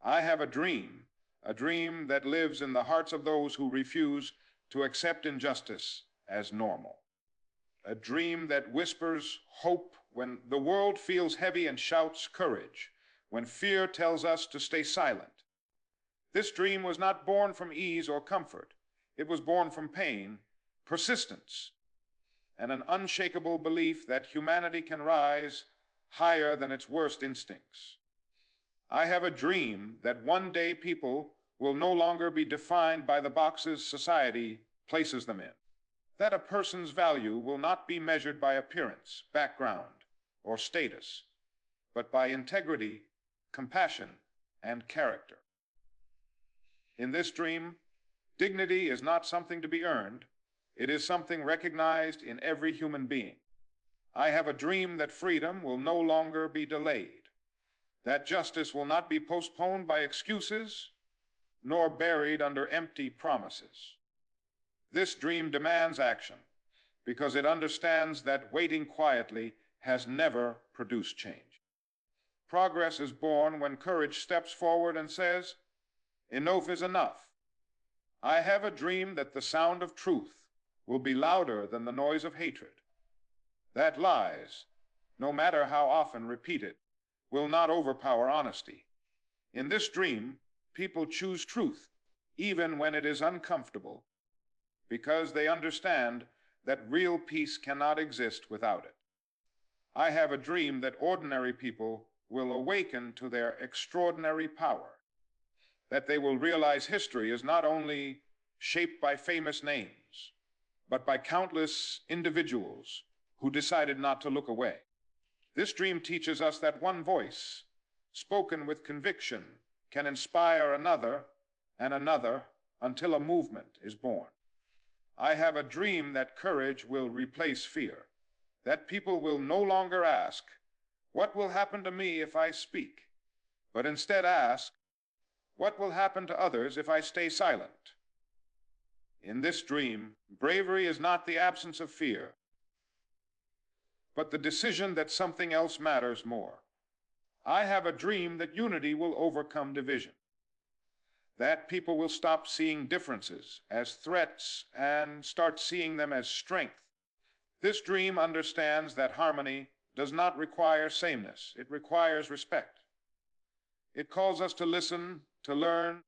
I have a dream that lives in the hearts of those who refuse to accept injustice as normal. A dream that whispers hope when the world feels heavy and shouts courage when fear tells us to stay silent. This dream was not born from ease or comfort. It was born from pain, persistence, and an unshakable belief that humanity can rise higher than its worst instincts. I have a dream that one day people will no longer be defined by the boxes society places them in, that a person's value will not be measured by appearance, background, or status, but by integrity, compassion, and character. In this dream, dignity is not something to be earned, it is something recognized in every human being. I have a dream that freedom will no longer be delayed, that justice will not be postponed by excuses, nor buried under empty promises. This dream demands action because it understands that waiting quietly has never produced change. Progress is born when courage steps forward and says, "Enough is enough." I have a dream that the sound of truth will be louder than the noise of hatred, that lies, no matter how often repeated, will not overpower honesty. In this dream, people choose truth, even when it is uncomfortable, because they understand that real peace cannot exist without it. I have a dream that ordinary people will awaken to their extraordinary power, that they will realize history is not only shaped by famous names, but by countless individuals who decided not to look away. This dream teaches us that one voice, spoken with conviction, can inspire another and another until a movement is born. I have a dream that courage will replace fear, that people will no longer ask, "What will happen to me if I speak?" but instead ask, "What will happen to others if I stay silent?" In this dream, bravery is not the absence of fear, but the decision that something else matters more. I have a dream that unity will overcome division, that people will stop seeing differences as threats and start seeing them as strength. This dream understands that harmony does not require sameness, it requires respect. It calls us to listen, to learn,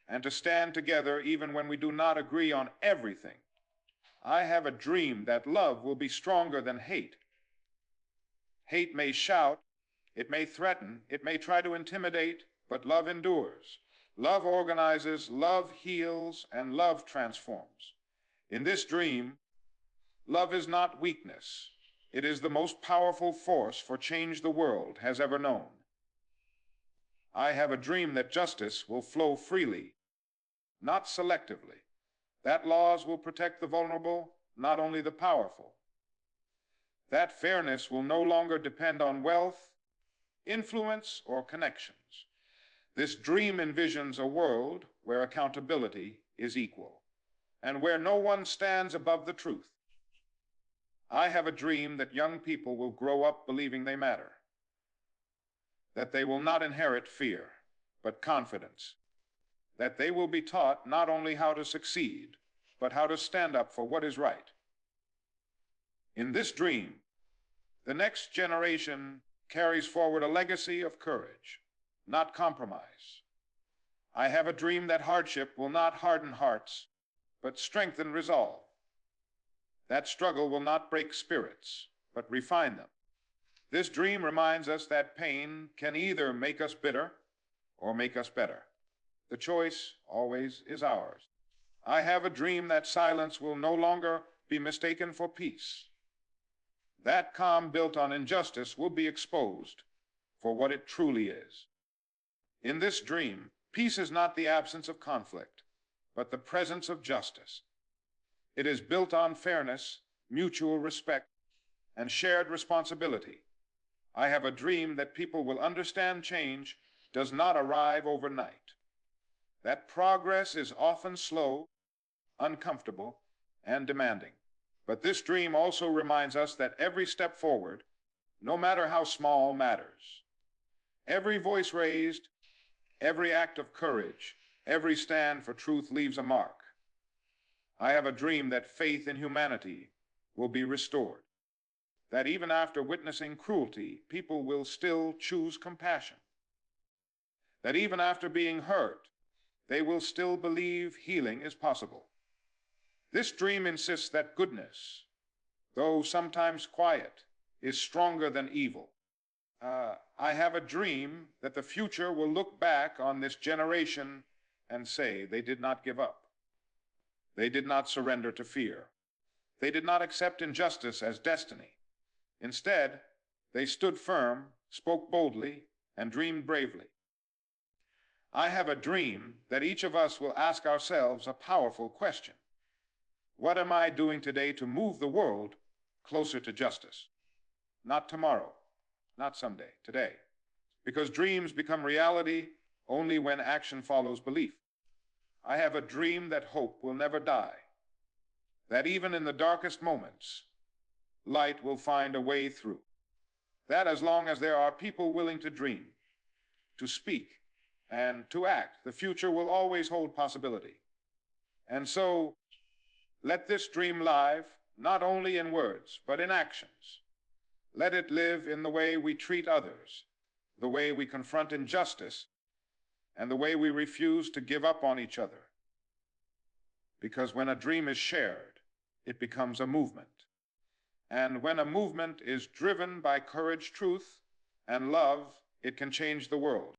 and to stand together even when we do not agree on everything. I have a dream that love will be stronger than hate. Hate may shout, it may threaten, it may try to intimidate, but love endures. Love organizes, love heals, and love transforms. In this dream, love is not weakness. It is the most powerful force for change the world has ever known. I have a dream that justice will flow freely, not selectively, that laws will protect the vulnerable, not only the powerful, that fairness will no longer depend on wealth, influence, or connections. This dream envisions a world where accountability is equal and where no one stands above the truth. I have a dream that young people will grow up believing they matter, that they will not inherit fear, but confidence, that they will be taught not only how to succeed, but how to stand up for what is right. In this dream, the next generation carries forward a legacy of courage, not compromise. I have a dream that hardship will not harden hearts, but strengthen resolve. That struggle will not break spirits, but refine them. This dream reminds us that pain can either make us bitter or make us better. The choice always is ours. I have a dream that silence will no longer be mistaken for peace. That calm built on injustice will be exposed for what it truly is. In this dream, peace is not the absence of conflict, but the presence of justice. It is built on fairness, mutual respect, and shared responsibility. I have a dream that people will understand change does not arrive overnight, that progress is often slow, uncomfortable, and demanding. But this dream also reminds us that every step forward, no matter how small, matters. Every voice raised, Every act of courage, every stand for truth leaves a mark. I have a dream that faith in humanity will be restored, that even after witnessing cruelty, people will still choose compassion, that even after being hurt, they will still believe healing is possible. This dream insists that goodness, though sometimes quiet, is stronger than evil. I have a dream that the future will look back on this generation and say they did not give up. They did not surrender to fear. They did not accept injustice as destiny. Instead, they stood firm, spoke boldly, and dreamed bravely. I have a dream that each of us will ask ourselves a powerful question. What am I doing today to move the world closer to justice? Not tomorrow, not someday, today. Because dreams become reality only when action follows belief. I have a dream that hope will never die, that even in the darkest moments, light will find a way through. That as long as there are people willing to dream, to speak, and to act, the future will always hold possibility. And so, let this dream live, not only in words, but in actions. Let it live in the way we treat others, the way we confront injustice, and the way we refuse to give up on each other. Because when a dream is shared, it becomes a movement. And when a movement is driven by courage, truth, and love, it can change the world.